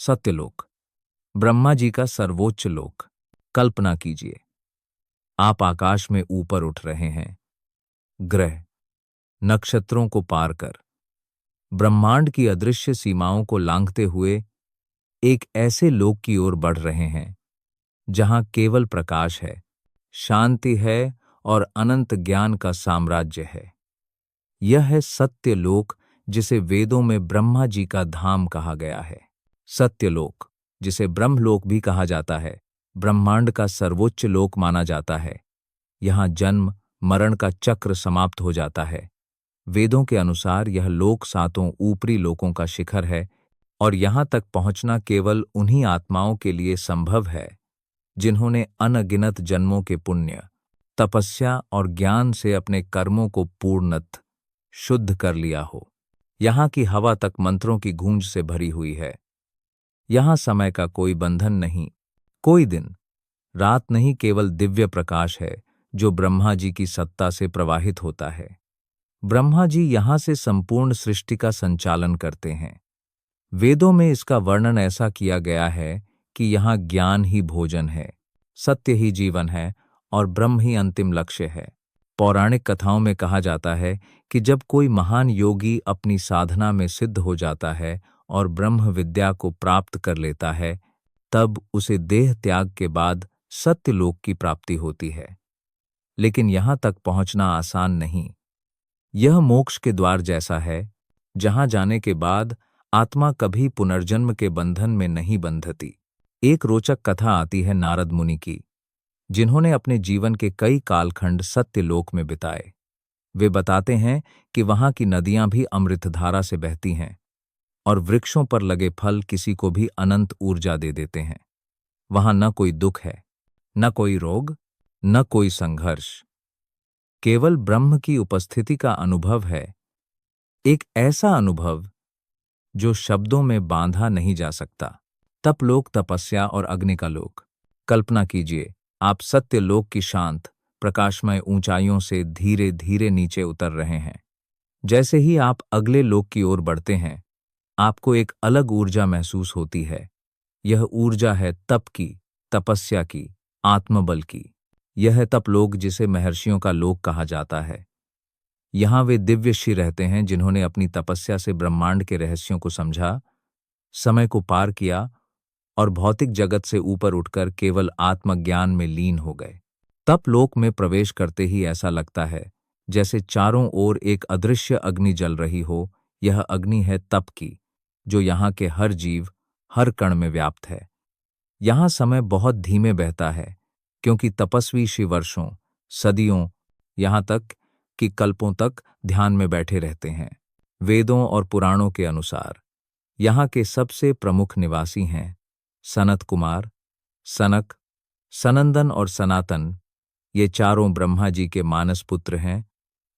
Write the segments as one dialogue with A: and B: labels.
A: सत्यलोक, ब्रह्मा जी का सर्वोच्च लोक। कल्पना कीजिए, आप आकाश में ऊपर उठ रहे हैं, ग्रह नक्षत्रों को पार कर, ब्रह्मांड की अदृश्य सीमाओं को लांघते हुए एक ऐसे लोक की ओर बढ़ रहे हैं जहां केवल प्रकाश है, शांति है और अनंत ज्ञान का साम्राज्य है। यह है सत्यलोक, जिसे वेदों में ब्रह्मा जी का धाम कहा गया है। सत्यलोक, जिसे ब्रह्मलोक भी कहा जाता है, ब्रह्मांड का सर्वोच्च लोक माना जाता है। यहाँ जन्म मरण का चक्र समाप्त हो जाता है। वेदों के अनुसार यह लोक सातों ऊपरी लोकों का शिखर है और यहाँ तक पहुँचना केवल उन्हीं आत्माओं के लिए संभव है जिन्होंने अनगिनत जन्मों के पुण्य, तपस्या और ज्ञान से अपने कर्मों को पूर्णतः शुद्ध कर लिया हो। यहाँ की हवा तक मंत्रों की गूंज से भरी हुई है। यहाँ समय का कोई बंधन नहीं, कोई दिन रात नहीं, केवल दिव्य प्रकाश है जो ब्रह्मा जी की सत्ता से प्रवाहित होता है। ब्रह्मा जी यहाँ से संपूर्ण सृष्टि का संचालन करते हैं। वेदों में इसका वर्णन ऐसा किया गया है कि यहाँ ज्ञान ही भोजन है, सत्य ही जीवन है और ब्रह्म ही अंतिम लक्ष्य है। पौराणिक कथाओं में कहा जाता है कि जब कोई महान योगी अपनी साधना में सिद्ध हो जाता है और ब्रह्म विद्या को प्राप्त कर लेता है, तब उसे देह त्याग के बाद सत्यलोक की प्राप्ति होती है। लेकिन यहाँ तक पहुँचना आसान नहीं। यह मोक्ष के द्वार जैसा है, जहाँ जाने के बाद आत्मा कभी पुनर्जन्म के बंधन में नहीं बंधती। एक रोचक कथा आती है नारद मुनि की, जिन्होंने अपने जीवन के कई कालखंड सत्यलोक में बिताए। वे बताते हैं कि वहां की नदियां भी अमृतधारा से बहती हैं और वृक्षों पर लगे फल किसी को भी अनंत ऊर्जा दे देते हैं। वहां न कोई दुख है, न कोई रोग, न कोई संघर्ष, केवल ब्रह्म की उपस्थिति का अनुभव है। एक ऐसा अनुभव जो शब्दों में बांधा नहीं जा सकता। तपलोक, तपस्या और अग्नि का लोक। कल्पना कीजिए, आप सत्यलोक की शांत प्रकाशमय ऊंचाइयों से धीरे धीरे नीचे उतर रहे हैं। जैसे ही आप अगले लोक की ओर बढ़ते हैं, आपको एक अलग ऊर्जा महसूस होती है। यह ऊर्जा है तप की, तपस्या की, आत्मबल की। यह है तपलोक, जिसे महर्षियों का लोक कहा जाता है। यहाँ वे दिव्यषी रहते हैं जिन्होंने अपनी तपस्या से ब्रह्मांड के रहस्यों को समझा, समय को पार किया और भौतिक जगत से ऊपर उठकर केवल आत्मज्ञान में लीन हो गए। तपलोक में प्रवेश करते ही ऐसा लगता है जैसे चारों ओर एक अदृश्य अग्नि जल रही हो। यह अग्नि है तप की, जो यहाँ के हर जीव, हर कण में व्याप्त है। यहाँ समय बहुत धीमे बहता है, क्योंकि तपस्वी शिव वर्षों, सदियों, यहाँ तक कि कल्पों तक ध्यान में बैठे रहते हैं। वेदों और पुराणों के अनुसार यहाँ के सबसे प्रमुख निवासी हैं सनत कुमार, सनक, सनंदन और सनातन। ये चारों ब्रह्मा जी के मानस पुत्र हैं,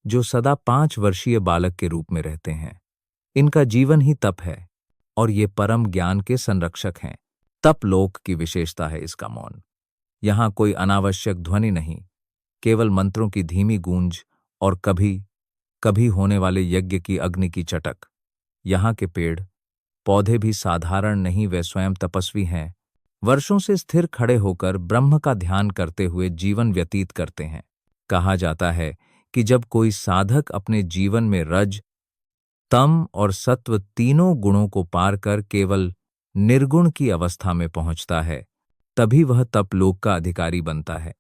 A: जो सदा 5 वर्षीय बालक के रूप में रहते हैं। इनका जीवन ही तप है और ये परम ज्ञान के संरक्षक हैं। तप लोक की विशेषता है इसका मौन। यहाँ कोई अनावश्यक ध्वनि नहीं, केवल मंत्रों की धीमी गूंज और कभी कभी होने वाले यज्ञ की अग्नि की चटक। यहाँ के पेड़ पौधे भी साधारण नहीं, वे स्वयं तपस्वी हैं। वर्षों से स्थिर खड़े होकर ब्रह्म का ध्यान करते हुए जीवन व्यतीत करते हैं। कहा जाता है कि जब कोई साधक अपने जीवन में रज, तम और सत्व तीनों गुणों को पार कर केवल निर्गुण की अवस्था में पहुंचता है, तभी वह तपलोक का अधिकारी बनता है।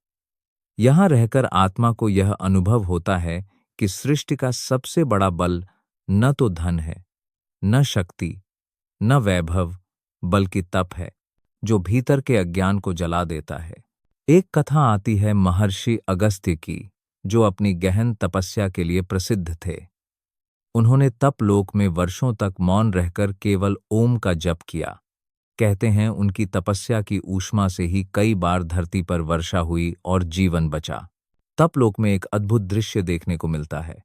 A: यहाँ रहकर आत्मा को यह अनुभव होता है कि सृष्टि का सबसे बड़ा बल न तो धन है, न शक्ति, न वैभव, बल्कि तप है, जो भीतर के अज्ञान को जला देता है। एक कथा आती है महर्षि अगस्त्य की, जो अपनी गहन तपस्या के लिए प्रसिद्ध थे। उन्होंने तपलोक में वर्षों तक मौन रहकर केवल ओम का जप किया। कहते हैं उनकी तपस्या की ऊष्मा से ही कई बार धरती पर वर्षा हुई और जीवन बचा। तपलोक में एक अद्भुत दृश्य देखने को मिलता है।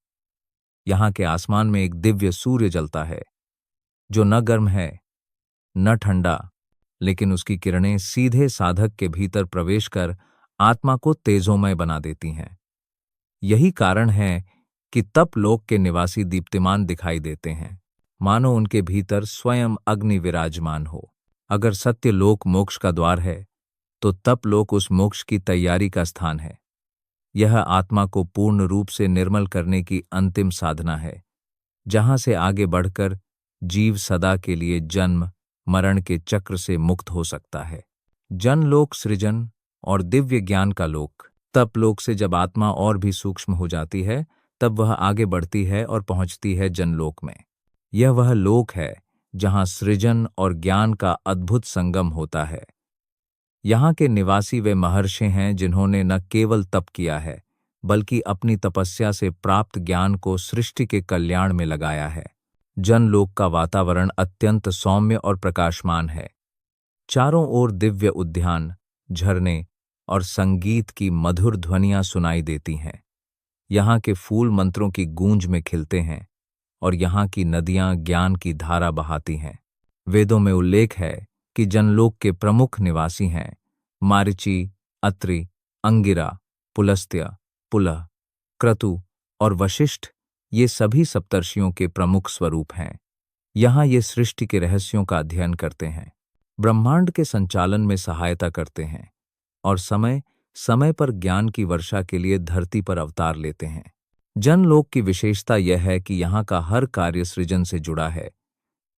A: यहाँ के आसमान में एक दिव्य सूर्य जलता है, जो न गर्म है न ठंडा, लेकिन उसकी किरणें सीधे साधक के भीतर प्रवेश कर आत्मा को तेजोमय बना देती हैं। यही कारण है कि तपलोक के निवासी दीप्तिमान दिखाई देते हैं, मानो उनके भीतर स्वयं अग्नि विराजमान हो। अगर सत्य लोक मोक्ष का द्वार है, तो तप लोक उस मोक्ष की तैयारी का स्थान है। यह आत्मा को पूर्ण रूप से निर्मल करने की अंतिम साधना है, जहां से आगे बढ़कर जीव सदा के लिए जन्म मरण के चक्र से मुक्त हो सकता है। जनलोक सृजन और दिव्य ज्ञान का लोक। तप लोक से जब आत्मा और भी सूक्ष्म हो जाती है, तब वह आगे बढ़ती है और पहुंचती है जनलोक में। यह वह लोक है जहां सृजन और ज्ञान का अद्भुत संगम होता है। यहाँ के निवासी वे महर्षि हैं जिन्होंने न केवल तप किया है, बल्कि अपनी तपस्या से प्राप्त ज्ञान को सृष्टि के कल्याण में लगाया है। जनलोक का वातावरण अत्यंत सौम्य और प्रकाशमान है। चारों ओर दिव्य उद्यान, झरने और संगीत की मधुर ध्वनियां सुनाई देती हैं। यहाँ के फूल मंत्रों की गूंज में खिलते हैं और यहाँ की नदियां ज्ञान की धारा बहाती हैं। वेदों में उल्लेख है कि जनलोक के प्रमुख निवासी हैं मारीचि, अत्रि, अंगिरा, पुलस्त्य, पुलह, क्रतु और वशिष्ठ। ये सभी सप्तर्षियों के प्रमुख स्वरूप हैं। यहाँ ये सृष्टि के रहस्यों का अध्ययन करते हैं, ब्रह्मांड के संचालन में सहायता करते हैं और समय समय पर ज्ञान की वर्षा के लिए धरती पर अवतार लेते हैं। जनलोक की विशेषता यह है कि यहाँ का हर कार्य सृजन से जुड़ा है,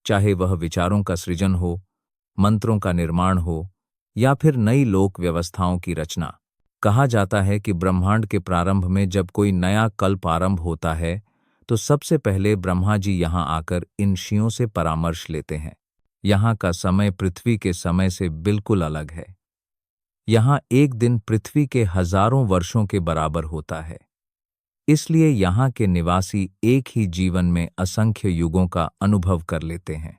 A: चाहे वह विचारों का सृजन हो, मंत्रों का निर्माण हो या फिर नई लोक व्यवस्थाओं की रचना। कहा जाता है कि ब्रह्मांड के प्रारंभ में जब कोई नया कल्प आरंभ होता है, तो सबसे पहले ब्रह्मा जी यहाँ आकर इन ऋषियों से परामर्श लेते हैं। यहाँ का समय पृथ्वी के समय से बिल्कुल अलग है। यहाँ एक दिन पृथ्वी के हजारों वर्षों के बराबर होता है। इसलिए यहाँ के निवासी एक ही जीवन में असंख्य युगों का अनुभव कर लेते हैं।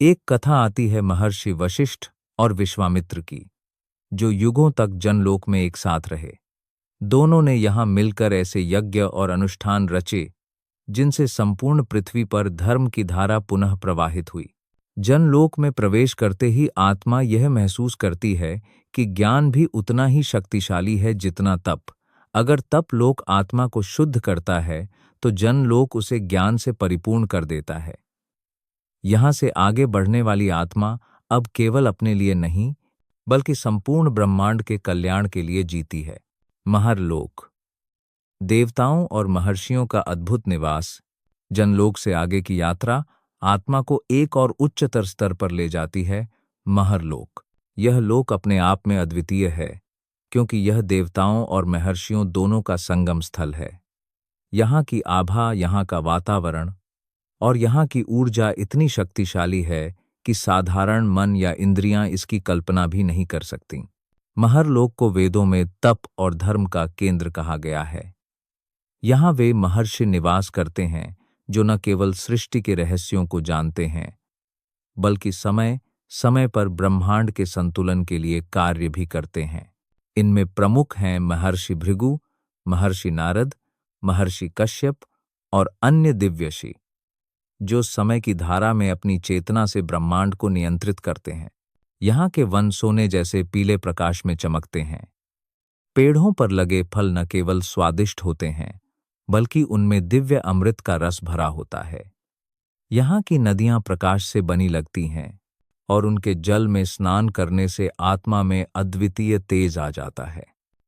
A: एक कथा आती है महर्षि वशिष्ठ और विश्वामित्र की, जो युगों तक जनलोक में एक साथ रहे। दोनों ने यहाँ मिलकर ऐसे यज्ञ और अनुष्ठान रचे जिनसे संपूर्ण पृथ्वी पर धर्म की धारा पुनः प्रवाहित हुई। जनलोक में प्रवेश करते ही आत्मा यह महसूस करती है कि ज्ञान भी उतना ही शक्तिशाली है जितना तप। अगर तप लोक आत्मा को शुद्ध करता है, तो जनलोक उसे ज्ञान से परिपूर्ण कर देता है। यहाँ से आगे बढ़ने वाली आत्मा अब केवल अपने लिए नहीं, बल्कि संपूर्ण ब्रह्मांड के कल्याण के लिए जीती है। महरलोक, देवताओं और महर्षियों का अद्भुत निवास। जनलोक से आगे की यात्रा आत्मा को एक और उच्चतर स्तर पर ले जाती है। महरलोक, यह लोक अपने आप में अद्वितीय है, क्योंकि यह देवताओं और महर्षियों दोनों का संगम स्थल है। यहाँ की आभा, यहाँ का वातावरण और यहाँ की ऊर्जा इतनी शक्तिशाली है कि साधारण मन या इंद्रियां इसकी कल्पना भी नहीं कर सकती। महरलोक को वेदों में तप और धर्म का केंद्र कहा गया है। यहाँ वे महर्षि निवास करते हैं जो न केवल सृष्टि के रहस्यों को जानते हैं, बल्कि समय समय पर ब्रह्मांड के संतुलन के लिए कार्य भी करते हैं। इनमें प्रमुख हैं महर्षि भृगु, महर्षि नारद, महर्षि कश्यप और अन्य दिव्यषि, जो समय की धारा में अपनी चेतना से ब्रह्मांड को नियंत्रित करते हैं। यहाँ के वन सोने जैसे पीले प्रकाश में चमकते हैं। पेड़ों पर लगे फल न केवल स्वादिष्ट होते हैं, बल्कि उनमें दिव्य अमृत का रस भरा होता है। यहाँ की नदियां प्रकाश से बनी लगती हैं और उनके जल में स्नान करने से आत्मा में अद्वितीय तेज आ जाता है।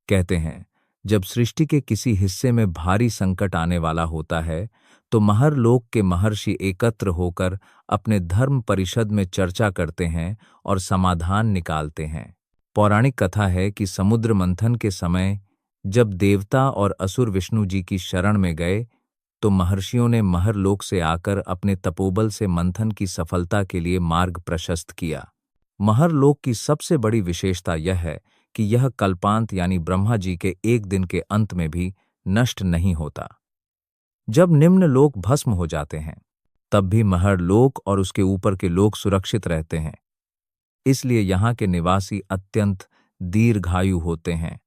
A: कहते हैं, जब सृष्टि के किसी हिस्से में भारी संकट आने वाला होता है, तो महरलोक के महर्षि एकत्र होकर अपने धर्म परिषद में चर्चा करते हैं और समाधान निकालते हैं। पौराणिक कथा है कि समुद्र मंथन के समय जब देवता और असुर विष्णु जी की शरण में गए, तो महर्षियों ने महरलोक से आकर अपने तपोबल से मंथन की सफलता के लिए मार्ग प्रशस्त किया। महरलोक की सबसे बड़ी विशेषता यह है कि यह कल्पांत यानी ब्रह्मा जी के एक दिन के अंत में भी नष्ट नहीं होता। जब निम्न लोक भस्म हो जाते हैं, तब भी महरलोक और उसके ऊपर के लोक सुरक्षित रहते हैं। इसलिए यहाँ के निवासी अत्यंत दीर्घायु होते हैं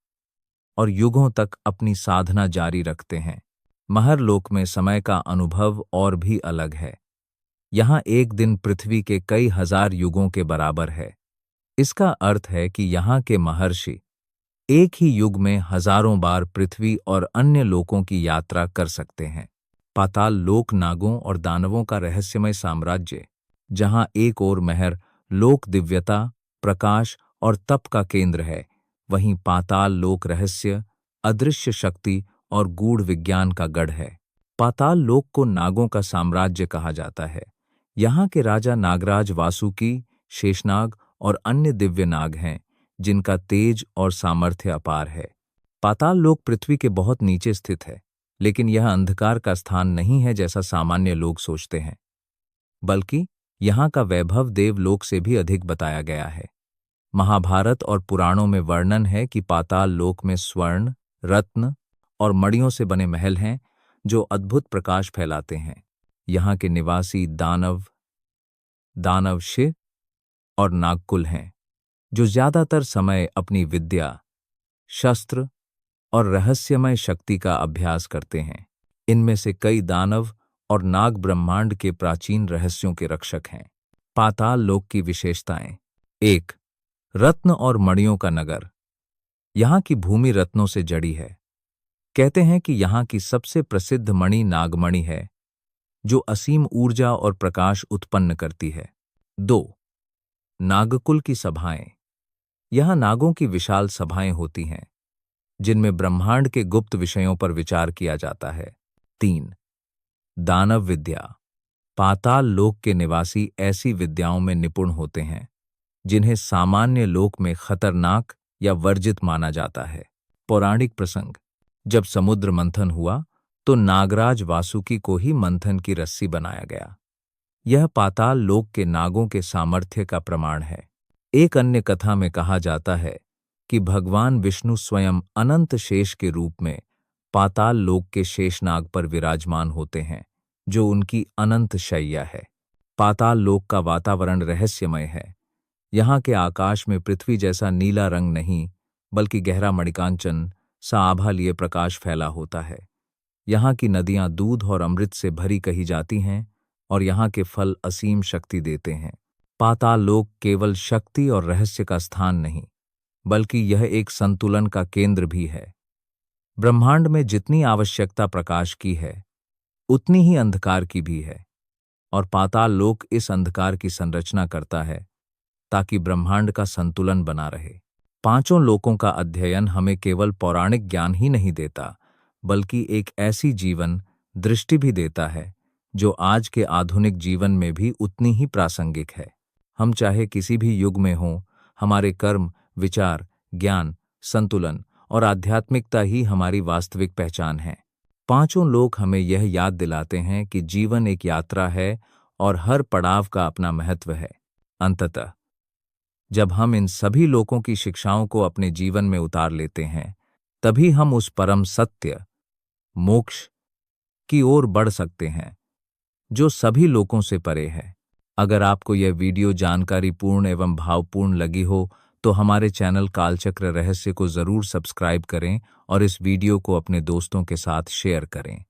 A: और युगों तक अपनी साधना जारी रखते हैं। महरलोक में समय का अनुभव और भी अलग है। यहाँ एक दिन पृथ्वी के कई हजार युगों के बराबर है। इसका अर्थ है कि यहाँ के महर्षि एक ही युग में हजारों बार पृथ्वी और अन्य लोकों की यात्रा कर सकते हैं। पाताल लोक नागों और दानवों का रहस्यमय साम्राज्य, जहाँ एक ओर महर लोक दिव्यता, प्रकाश और तप का केंद्र है, वहीं पाताल लोक रहस्य, अदृश्य शक्ति और गूढ़ विज्ञान का गढ़ है। पाताल लोक को नागों का साम्राज्य कहा जाता है। यहाँ के राजा नागराज, वासुकी, शेषनाग और अन्य दिव्य नाग हैं, जिनका तेज और सामर्थ्य अपार है। पाताल लोक पृथ्वी के बहुत नीचे स्थित है, लेकिन यह अंधकार का स्थान नहीं है जैसा सामान्य लोग सोचते हैं, बल्कि यहाँ का वैभव देवलोक से भी अधिक बताया गया है। महाभारत और पुराणों में वर्णन है कि पाताल लोक में स्वर्ण, रत्न और मणियों से बने महल हैं, जो अद्भुत प्रकाश फैलाते हैं। यहाँ के निवासी दानव शिव और नागकुल हैं, जो ज्यादातर समय अपनी विद्या, शस्त्र और रहस्यमय शक्ति का अभ्यास करते हैं। इनमें से कई दानव और नाग ब्रह्मांड के प्राचीन रहस्यों के रक्षक हैं। पाताल लोक की विशेषताएं। 1. रत्न और मणियों का नगर। यहाँ की भूमि रत्नों से जड़ी है। कहते हैं कि यहाँ की सबसे प्रसिद्ध मणि नागमणि है, जो असीम ऊर्जा और प्रकाश उत्पन्न करती है। 2. नागकुल की सभाएं। यहाँ नागों की विशाल सभाएं होती हैं, जिनमें ब्रह्मांड के गुप्त विषयों पर विचार किया जाता है। 3. दानव विद्या। पाताल लोक के निवासी ऐसी विद्याओं में निपुण होते हैं, जिन्हें सामान्य लोक में खतरनाक या वर्जित माना जाता है। पौराणिक प्रसंग। जब समुद्र मंथन हुआ, तो नागराज वासुकी को ही मंथन की रस्सी बनाया गया। यह पाताल लोक के नागों के सामर्थ्य का प्रमाण है। एक अन्य कथा में कहा जाता है कि भगवान विष्णु स्वयं अनंत शेष के रूप में पाताल लोक के शेषनाग पर विराजमान होते हैं, जो उनकी अनंत शैया है। पाताल लोक का वातावरण रहस्यमय है। यहाँ के आकाश में पृथ्वी जैसा नीला रंग नहीं, बल्कि गहरा मणिकांचन सा आभा लिए प्रकाश फैला होता है। यहाँ की नदियां दूध और अमृत से भरी कही जाती हैं, और यहाँ के फल असीम शक्ति देते हैं। पाताल लोक केवल शक्ति और रहस्य का स्थान नहीं, बल्कि यह एक संतुलन का केंद्र भी है। ब्रह्मांड में जितनी आवश्यकता प्रकाश की है, उतनी ही अंधकार की भी है, और पाताल लोक इस अंधकार की संरचना करता है, ताकि ब्रह्मांड का संतुलन बना रहे। पांचों लोकों का अध्ययन हमें केवल पौराणिक ज्ञान ही नहीं देता, बल्कि एक ऐसी जीवन दृष्टि भी देता है, जो आज के आधुनिक जीवन में भी उतनी ही प्रासंगिक है। हम चाहे किसी भी युग में हों, हमारे कर्म, विचार, ज्ञान, संतुलन और आध्यात्मिकता ही हमारी वास्तविक पहचान है। पांचों लोक हमें यह याद दिलाते हैं कि जीवन एक यात्रा है और हर पड़ाव का अपना महत्व है। अंततः जब हम इन सभी लोकों की शिक्षाओं को अपने जीवन में उतार लेते हैं, तभी हम उस परम सत्य, मोक्ष की ओर बढ़ सकते हैं, जो सभी लोकों से परे है। अगर आपको यह वीडियो जानकारीपूर्ण एवं भावपूर्ण लगी हो, तो हमारे चैनल कालचक्र रहस्य को जरूर सब्सक्राइब करें और इस वीडियो को अपने दोस्तों के साथ शेयर करें।